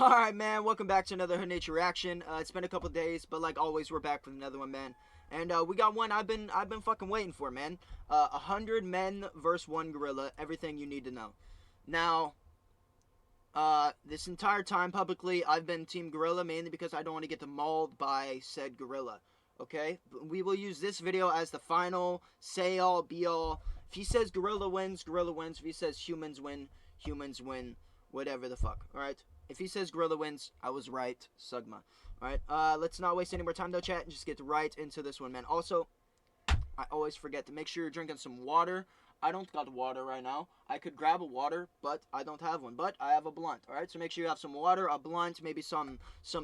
Alright, man, welcome back to another Hood Nature reaction. It's been a couple days, but like always, we're back with another one, man. And we got one I've been fucking waiting for, man. 100 men versus one gorilla. Everything you need to know. Now, this entire time publicly, I've been Team Gorilla mainly because I don't want to get mauled by said gorilla. Okay, we will use this video as the final say all be all. If he says gorilla wins, gorilla wins. If he says humans win, humans win. Whatever the fuck. All right. If he says gorilla wins, I was right. Sugma. Alright, let's not waste any more time though, chat, and just get right into this one, man. Also, I always forget to make sure you're drinking some water. I don't got water right now. I could grab a water, but I don't have one. But I have a blunt, alright? So make sure you have some water, a blunt, maybe some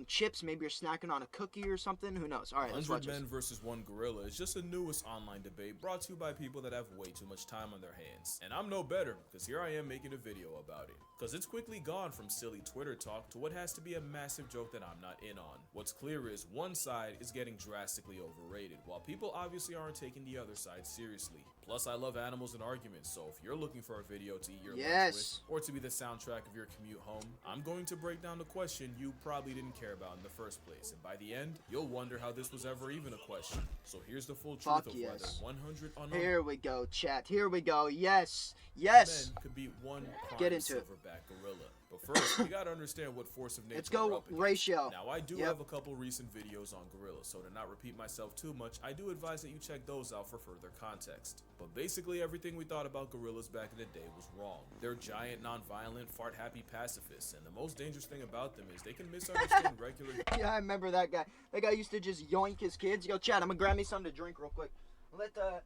chips. Maybe you're snacking on a cookie or something. Who knows? Alright, let's watch 100 this. men versus one gorilla is just the newest online debate brought to you by people that have way too much time on their hands. And I'm no better, because here I am making a video about it. Because it's quickly gone from silly Twitter talk to what has to be a massive joke that I'm not in on. What's clear is one side is getting drastically overrated, while people obviously aren't taking the other side seriously. Plus, I love animals and arguments, so if you're looking for a video to eat your lunch with, or to be the soundtrack of your commute home, I'm going to break down the question you probably didn't care about in the first place, and by the end, you'll wonder how this was ever even a question. So here's the full truth of whether 100 unarmed Here we go, chat. Here we go. Yes. Yes. men could beat one Get prime into it. silverback gorilla. But first, we gotta understand what force of nature Let's go we're up against. ratio. Now, I do have a couple recent videos on gorillas, so to not repeat myself too much, I do advise that you check those out for further context. But basically, everything we thought about gorillas back in the day was wrong. They're giant, non-violent, fart-happy pacifists, and the most dangerous thing about them is they can misunderstand regular... Yeah, I remember that guy. That guy used to just yoink his kids. Yo, chat, I'm gonna grab me something to drink real quick. Let the...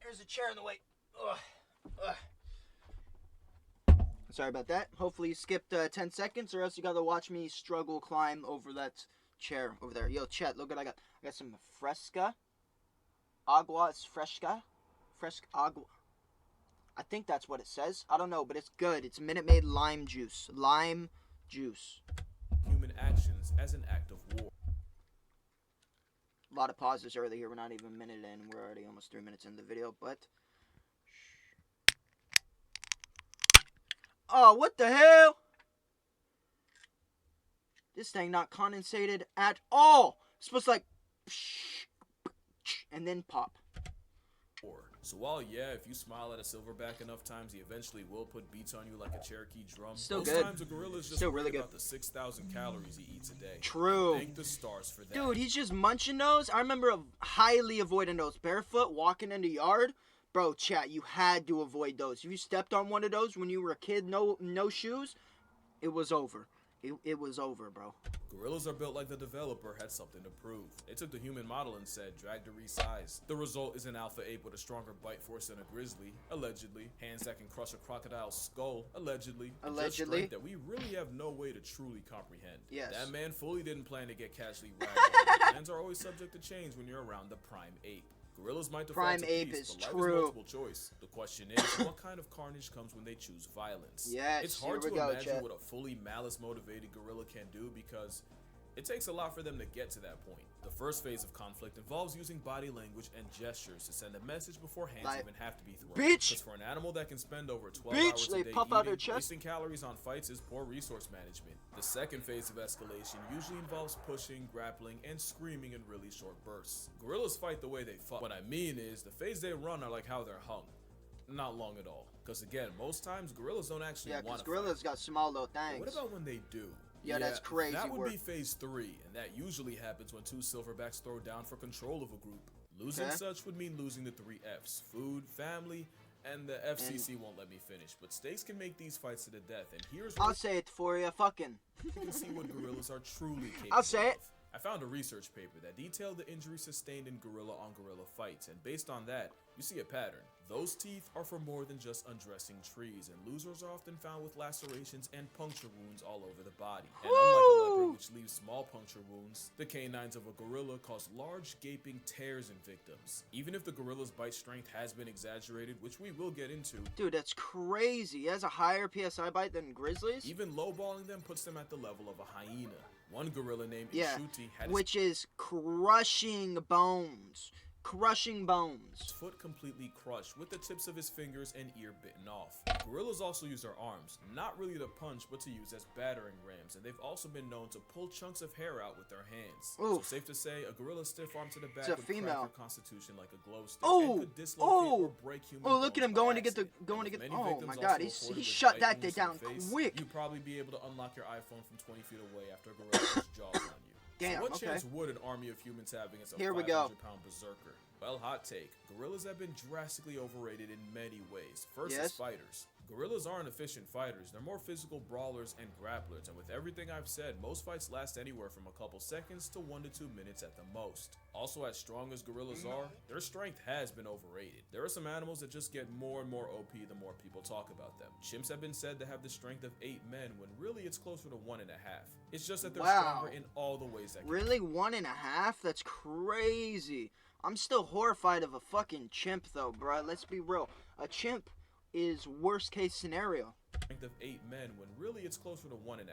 There's a chair in the way. Sorry about that. Hopefully you skipped 10 seconds, or else you gotta watch me struggle climb over that chair over there. Yo, chat, look what I got. I got some fresca. Agua is fresca. Fresca agua. I think that's what it says. I don't know, but it's good. It's Minute Maid lime juice. Lime juice. human actions as an act of war. A lot of pauses early here. We're not even a minute in. We're already almost 3 minutes in the video, but... Oh, what the hell? This thing not condensated at all. It's supposed to like... and then pop. So while, yeah, if you smile at a silverback enough times, he eventually will put beats on you like a Cherokee drum. Still Most good. times a gorilla's just Still really good. about the 6,000 calories he eats a day. True. Thank the stars for that. Dude, he's just munching those. I remember highly avoiding those. Barefoot, walking in the yard. Bro, chat, you had to avoid those. If you stepped on one of those when you were a kid, no shoes, it was over. It was over, bro. Gorillas are built like the developer had something to prove. They took the human model and said, drag to resize. The result is an alpha ape with a stronger bite force than a grizzly, allegedly. Hands that can crush a crocodile's skull, allegedly. Allegedly. That we really have no way to truly comprehend. Yes. That man fully didn't plan to get casually ragged. Plans are always subject to change when you're around the prime ape. Gorillas might default Prime to ape peace, is but life true. is multiple choice. The question is, what kind of carnage comes when they choose violence? Yes, It's hard here to we go, imagine chat. what a fully malice-motivated gorilla can do because it takes a lot for them to get to that point. The first phase of conflict involves using body language and gestures to send a message before hands Like, even have to be thrown. bitch! Because for an animal that can spend over 12 Bitch, hours they a day puff out their eating, chest. wasting calories on fights is poor resource management. The second phase of escalation usually involves pushing, grappling, and screaming in really short bursts. Gorillas fight the way they fuck. What I mean is, the phase they run are like how they're hung. Not long at all. Because again, most times gorillas don't actually Yeah, want because to gorillas got small little fight. things. What about when they do? Yeah, that's crazy That would work. be phase 3, and that usually happens when 2 silverbacks throw down for control of a group. Losing Okay. such would mean losing the 3 Fs: food, family, and the FCC won't let me finish. But stakes can make these fights to the death, and here's I'll where say it for you, fucking. you can see what gorillas are truly capable I'll say it. of. I found a research paper that detailed the injuries sustained in gorilla-on-gorilla fights, and based on that, you see a pattern. Those teeth are for more than just undressing trees, and losers are often found with lacerations and puncture wounds all over the body. And unlike a leopard, which leaves small puncture wounds, the canines of a gorilla cause large gaping tears in victims. Even if the gorilla's bite strength has been exaggerated, which we will get into, Dude, that's crazy. He has a higher PSI bite than grizzlies? even lowballing them puts them at the level of a hyena. One gorilla named Yeah, Ishuti had which is crushing bones. Crushing bones. his foot completely crushed with the tips of his fingers and ear bitten off. Gorillas also use their arms, not really to punch but to use as battering rams, and they've also been known to pull chunks of hair out with their hands. Oof. So safe to say, a gorilla's stiff arm to the back It's a would female. crack your constitution like a glow stick Oh, and could dislocate or break human look at bones him by going to get the accident. Many Oh victims my also God, reported he with shut bite that wounds to down the face. quick. You'd probably be able to unlock your iPhone from 20 feet away after a gorilla puts jaws on you. Damn, So what okay. chance would an army of humans have against a Here we go. 500-pound berserker? Well, hot take. Gorillas have been drastically overrated in many ways. First Yes. is fighters. Gorillas aren't efficient fighters. They're more physical brawlers and grapplers. And with everything I've said, most fights last anywhere from a couple seconds to 1 to 2 minutes at the most. Also, as strong as gorillas are, their strength has been overrated. There are some animals that just get more and more OP the more people talk about them. Chimps have been said to have the strength of 8 men when really it's closer to 1.5. It's just that they're Wow. stronger in all the ways that can Really, 1.5? That's crazy. I'm still horrified of a fucking chimp, though, bruh. Let's be real. A chimp is worst case scenario. strength of 8 men when really it's closer to 1.5.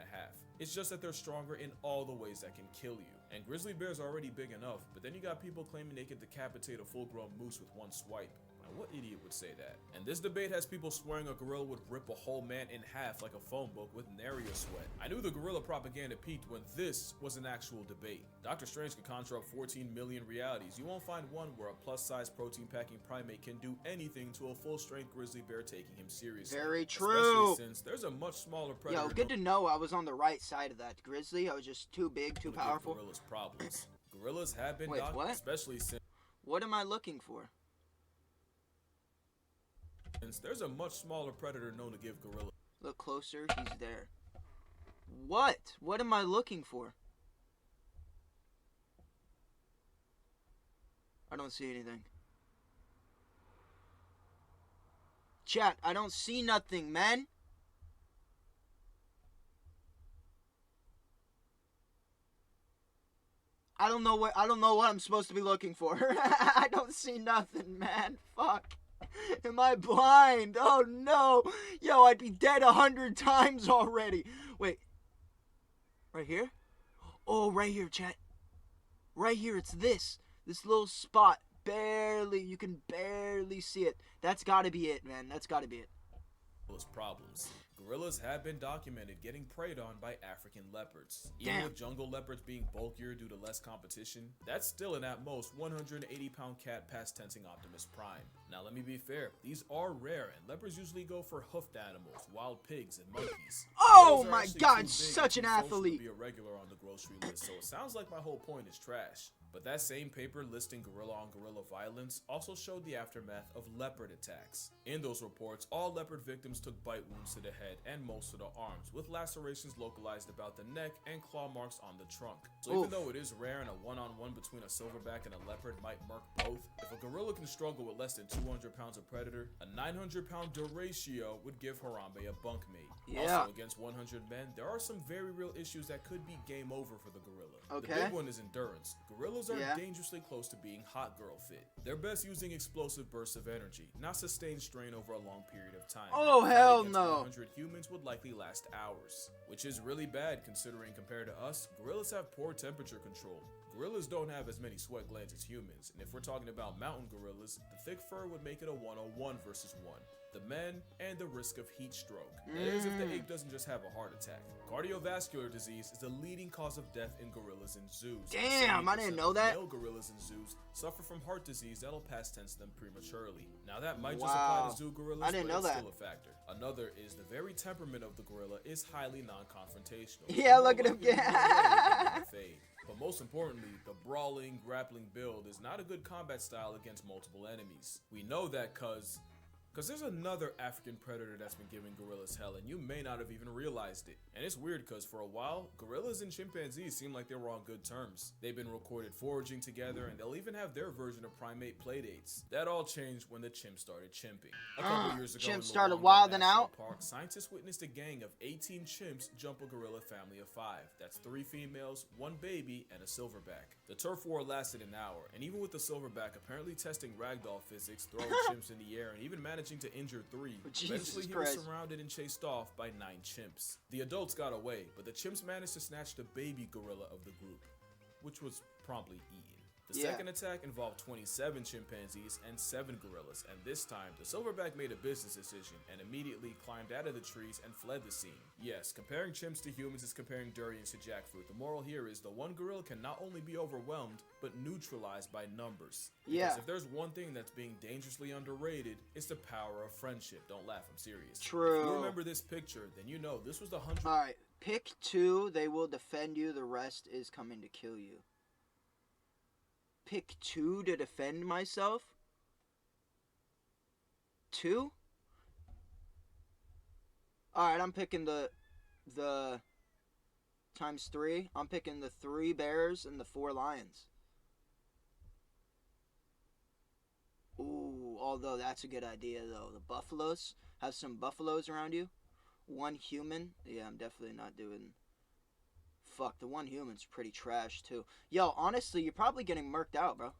It's just that they're stronger in all the ways that can kill you. And grizzly bears are already big enough, but then you got people claiming they can decapitate a full-grown moose with one swipe. Now, what idiot would say that? And this debate has people swearing a gorilla would rip a whole man in half like a phone book with nary a sweat. I knew the gorilla propaganda peaked when this was an actual debate. Dr. Strange can conjure up 14 million realities. You won't find one where a plus-size protein-packing primate can do anything to a full-strength grizzly bear taking him seriously. Very true. Especially since there's a much smaller predator. Yo, good to know I was on the right side of that. Grizzly, I was just too big, too to give powerful. Gorillas problems. Gorillas have been Wait, what? especially since What am I looking for? there's a much smaller predator known to give gorillas Look closer, he's there. What? What am I looking for? I don't see anything. Chat, I don't see nothing, man. I don't know what I'm supposed to be looking for. I don't see nothing, man. Fuck. Am I blind? Oh no. Yo, I'd be dead 100 times already. Wait. Right here? Oh, right here, chat. Right here, it's this little spot. Barely, you can barely see it. That's gotta be it, man. That's gotta be it. problems. Gorillas have been documented getting preyed on by African leopards. Even Damn. with jungle leopards being bulkier due to less competition, that's still an at most 180-pound cat past tensing Optimus Prime. Now let me be fair, these are rare and leopards usually go for hoofed animals, wild pigs, and monkeys. Oh Gorillas are my actually God, too big such and an too social athlete. to be a regular on the grocery list, so it sounds like my whole point is trash. But that same paper listing gorilla on gorilla violence also showed the aftermath of leopard attacks. In those reports, all leopard victims took bite wounds to the head and most of the arms, with lacerations localized about the neck and claw marks on the trunk. So even Oof. though it is rare and a one-on-one between a silverback and a leopard might murk both, if a gorilla can struggle with less than 200 pounds of predator, a 900-pound duratio would give Harambe a bunkmate. Yeah. Also, against 100 men, there are some very real issues that could be game over for the gorilla. Okay. The big one is endurance. Gorillas are Yeah. dangerously close to being hot girl fit. They're best using explosive bursts of energy, not sustained strain over a long period of time. Oh, A fight hell against no. 100 humans would likely last hours, which is really bad considering compared to us, gorillas have poor temperature control. Gorillas don't have as many sweat glands as humans, and if we're talking about mountain gorillas, the thick fur would make it a 1-on-1 versus 1. The men, and the risk of heat stroke. That is if the ape doesn't just have a heart attack. Cardiovascular disease is the leading cause of death in gorillas in zoos. Damn, I didn't 70% know of that. Male gorillas in zoos suffer from heart disease that'll past tense them prematurely. Now that might just Wow. apply to zoo gorillas, I didn't but know it's that. still a factor. Another is the very temperament of the gorilla is highly non-confrontational. Yeah, More look at him. likely to run away than to fade. But most importantly, the brawling, grappling build is not a good combat style against multiple enemies. We know that cause there's another African predator that's been giving gorillas hell, and you may not have even realized it. And it's weird because for a while, gorillas and chimpanzees seem like they were on good terms. They've been recorded foraging together, and they'll even have their version of primate playdates. That all changed when the chimp started chimping. A couple years ago, chimp in started Luongo wilding National out? Park, scientists witnessed a gang of 18 chimps jump a gorilla family of 5. That's 3 females, 1 baby, and a silverback. The turf war lasted an hour, and even with the silverback apparently testing ragdoll physics, throwing chimps in the air, and even managing managing to injure 3. Jesus Eventually, he Christ. was surrounded and chased off by 9 chimps. The adults got away, but the chimps managed to snatch the baby gorilla of the group, which was promptly eaten. The second attack involved 27 chimpanzees and 7 gorillas, and this time, the silverback made a business decision and immediately climbed out of the trees and fled the scene. Yes, comparing chimps to humans is comparing durians to jackfruit. The moral here is the one gorilla can not only be overwhelmed, but neutralized by numbers. Yeah. Because if there's one thing that's being dangerously underrated, it's the power of friendship. Don't laugh, I'm serious. True. If you remember this picture, then you know this was the 100... Alright, pick 2, they will defend you, the rest is coming to kill you. Pick 2 to defend myself? 2? Alright, I'm picking the times 3. I'm picking the 3 bears and the 4 lions. Ooh, although that's a good idea though. The buffaloes, have some buffaloes around you. 1 human. Yeah, I'm definitely not doing... Fuck, the 1 human's pretty trash too. Yo, honestly, you're probably getting murked out, bro.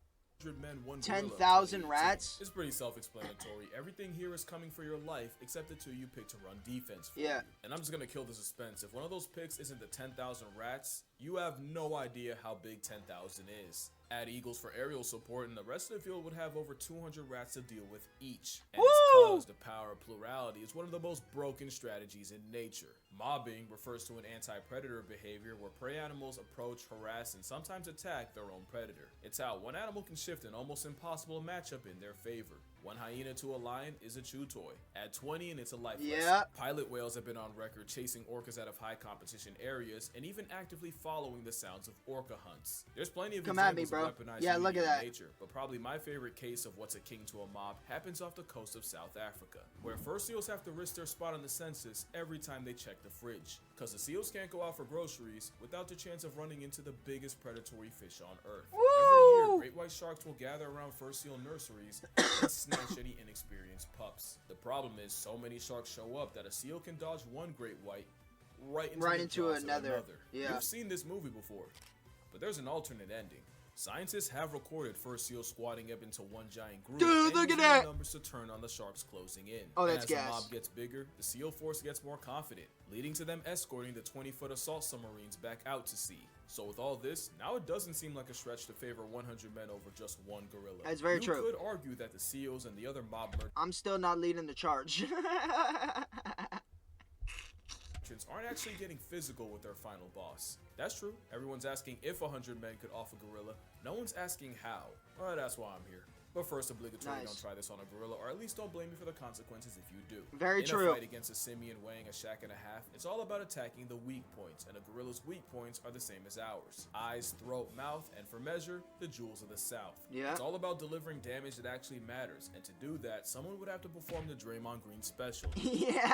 10,000 rats? It's pretty self-explanatory. Everything here is coming for your life except the 2 you pick to run defense for you. And I'm just gonna kill the suspense. If one of those picks isn't the 10,000 rats, you have no idea how big 10,000 is. Add eagles for aerial support, and the rest of the field would have over 200 rats to deal with each. And it's cause the power of plurality is one of the most broken strategies in nature. Mobbing refers to an anti-predator behavior where prey animals approach, harass, and sometimes attack their own predator. It's how one animal can shift an almost impossible matchup in their favor. 1 hyena to a lion is a chew toy. Add 20 and it's a life lesson. Pilot whales have been on record chasing orcas out of high competition areas and even actively following the sounds of orca hunts. There's plenty of examples of weaponized look at that. nature, but probably my favorite case of what's akin to a mob happens off the coast of South Africa, where fur seals have to risk their spot on the census every time they check the fridge, because the seals can't go out for groceries without the chance of running into the biggest predatory fish on earth. Every year, great white sharks will gather around fur seal nurseries and snatch any inexperienced pups. The problem is so many sharks show up that a seal can dodge one great white right into another. Yeah. You've seen this movie before, but there's an alternate ending. Scientists have recorded fur seals squatting up into one giant group. Dude, look at that! Numbers to turn on the sharks closing in. Oh, that's and as gas. the mob gets bigger, the seal force gets more confident, leading to them escorting the 20-foot assault submarines back out to sea. So with all this, now it doesn't seem like a stretch to favor 100 men over just 1 gorilla. That's very true. You could argue that the seals and the other mob merchants I'm still not leading the charge. aren't actually getting physical with their final boss. That's true. Everyone's asking if 100 men could off a gorilla. No one's asking how. Well, that's why I'm here. But first, obligatory, don't try this on a gorilla, or at least don't blame me for the consequences if you do. Very true. In a fight against a simian weighing a shack and a half, it's all about attacking the weak points, and a gorilla's weak points are the same as ours. Eyes, throat, mouth, and for measure, the jewels of the South. Yeah. It's all about delivering damage that actually matters, and to do that, someone would have to perform the Draymond Green special. Yeah.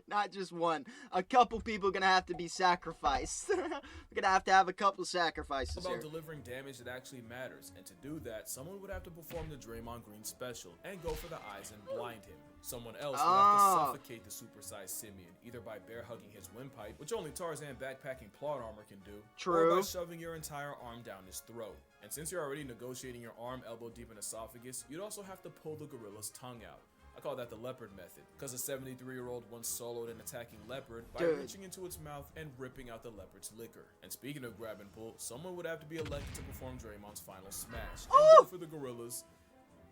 Not just one. A couple people gonna have to be sacrificed. We're gonna have a couple sacrifices about here. delivering damage that actually matters, and to do that, someone would have to perform the Draymond Green special and go for the eyes and blind him. Someone else would have to suffocate the supersized simian, either by bear hugging his windpipe, which only Tarzan backpacking plot armor can do, or by shoving your entire arm down his throat. And since you're already negotiating your arm elbow deep in esophagus, you'd also have to pull the gorilla's tongue out. I call that the leopard method, because a 73-year-old once soloed an attacking leopard by reaching into its mouth and ripping out the leopard's liquor. And speaking of grab and pull, someone would have to be elected to perform Draymond's final smash and go for the gorilla's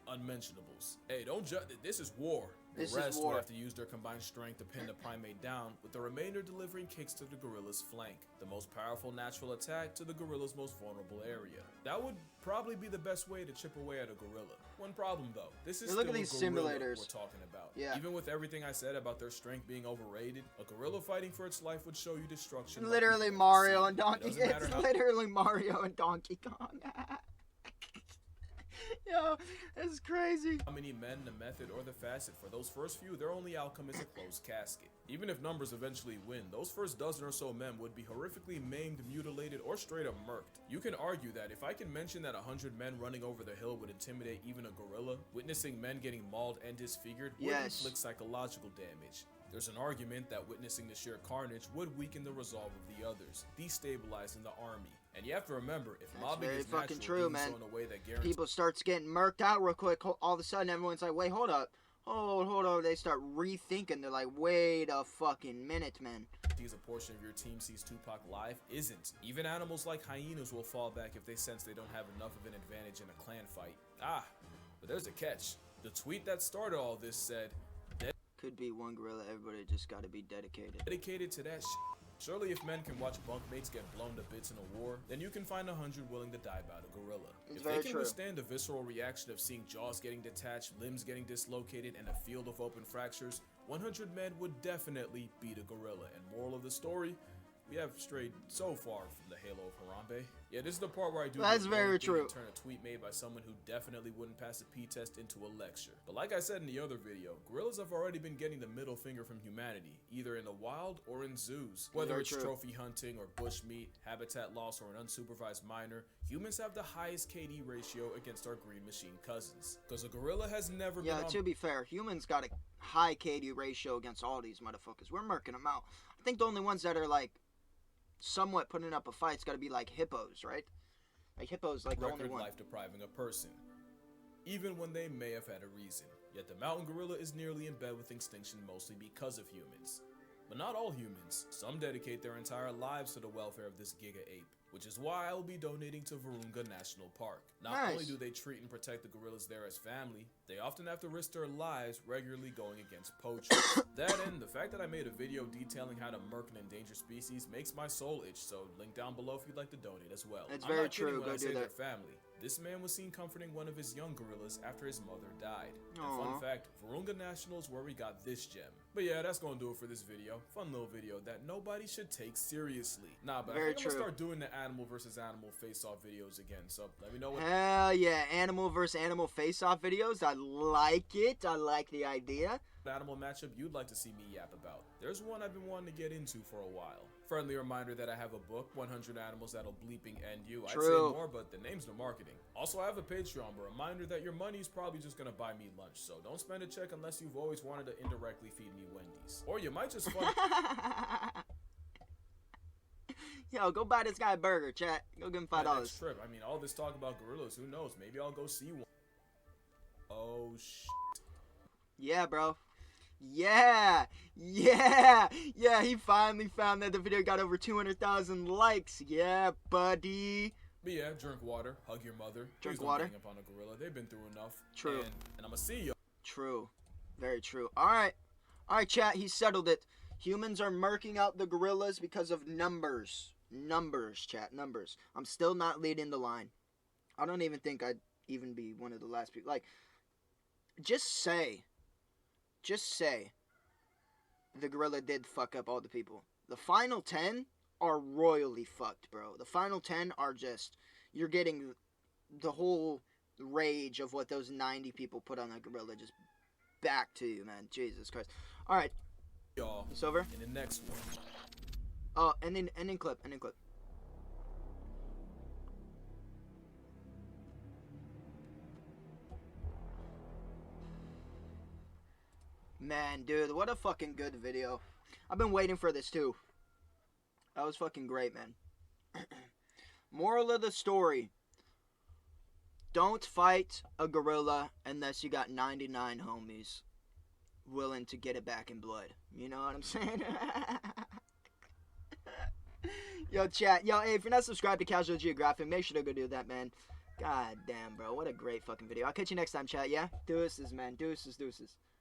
unmentionables. Hey, don't judge. This is war. The rest would have to use their combined strength to pin the primate down, with the remainder delivering kicks to the gorilla's flank, the most powerful natural attack to the gorilla's most vulnerable area. That would probably be the best way to chip away at a gorilla. One problem though, this is still a gorilla we're talking about. Yeah. Even with everything I said about their strength being overrated, a gorilla fighting for its life would show you destruction. Literally Mario and Donkey. It's literally Mario and Donkey Kong. Yo, this is crazy. How many men, the method, or the facet? For those first few, their only outcome is a closed casket. Even if numbers eventually win, those first dozen or so men would be horrifically maimed, mutilated, or straight up murked. You can argue that if I can mention that 100 men running over the hill would intimidate even a gorilla, witnessing men getting mauled and disfigured would inflict psychological damage. There's an argument that witnessing the sheer carnage would weaken the resolve of the others, destabilizing the army. And you have to remember, if mobbing is natural, doing so in a way that guarantees people starts getting murked out real quick, all of a sudden everyone's like, wait, hold up. Hold on. They start rethinking. They're like, wait a fucking minute, man. a portion of your team sees Tupac live isn't. Even animals like hyenas will fall back if they sense they don't have enough of an advantage in a clan fight. But there's a catch. The tweet that started all this said, could be one gorilla, everybody just gotta be dedicated to that shit. Surely if men can watch bunkmates get blown to bits in a war, then you can find 100 willing to die about a gorilla. It's if very they can true. withstand the visceral reaction of seeing jaws getting detached, limbs getting dislocated, and a field of open fractures, 100 men would definitely beat a gorilla. And moral of the story, we have strayed so far from the halo of Harambe. Yeah, this is the part where I do That's very true. Turn a tweet made by someone who definitely wouldn't pass a P-test into a lecture. But like I said in the other video, gorillas have already been getting the middle finger from humanity, either in the wild or in zoos. Whether it's trophy hunting or bushmeat, habitat loss, or an unsupervised minor, humans have the highest KD ratio against our green machine cousins. Because a gorilla has never been to be fair, humans got a high KD ratio against all these motherfuckers. We're murking them out. I think the only ones that are like somewhat putting up a fight's got to be like hippos, right? Like hippos, like the only one. Life depriving a person, even when they may have had a reason. Yet the mountain gorilla is nearly in bed with extinction mostly because of humans. But not all humans. Some dedicate their entire lives to the welfare of this giga ape, which is why I will be donating to Virunga National Park. Not only do they treat and protect the gorillas there as family, they often have to risk their lives regularly going against poachers. That and the fact that I made a video detailing how to murk an endangered species makes my soul itch, so link down below if you'd like to donate as well. It's very true, when I say their family. This man was seen comforting one of his young gorillas after his mother died. And fun fact, Virunga National is where we got this gem. But yeah, that's gonna do it for this video. Fun little video that nobody should take seriously. Nah, but I think I'm gonna start doing the animal versus animal face-off videos again, so let me know what— Hell yeah, animal versus animal face-off videos. I like it. I like the idea. Animal matchup you'd like to see me yap about. There's one I've been wanting to get into for a while. Friendly reminder that I have a book, 100 Animals That'll Bleeping End You. I'd say more, but the name's the marketing. Also, I have a Patreon, but reminder that your money's probably just gonna buy me lunch, so don't spend a check unless you've always wanted to indirectly feed me Wendy's. Or you might just fund— Yo, go buy this guy a burger, chat. Go give him $5. Trip. I mean, all this talk about gorillas, who knows? Maybe I'll go see one. Oh, shit. Yeah, bro. Yeah, he finally found that the video got over 200,000 likes. Yeah, buddy. But yeah, drink water, hug your mother. Drink water. Gang up on a gorilla. They've been through enough. True. And I'm gonna see you. True. Very true. All right, chat. He settled it. Humans are murking out the gorillas because of numbers. Numbers, chat. Numbers. I'm still not leading the line. I don't even think I'd even be one of the last people. Like, just say the gorilla did fuck up all the people. The final 10 are royally fucked, bro. The final 10 are just, you're getting the whole rage of what those 90 people put on that gorilla just back to you, man. Jesus Christ. All right. Y'all. It's over? In the next one. Oh, ending clip. Man, dude, what a fucking good video. I've been waiting for this too. That was fucking great, man. Moral of the story: don't fight a gorilla unless you got 99 homies willing to get it back in blood. You know what I'm saying? Yo, chat. Yo, hey, if you're not subscribed to Casual Geographic, make sure to go do that, man. God damn, bro. What a great fucking video. I'll catch you next time, chat, yeah? Deuces, man. Deuces.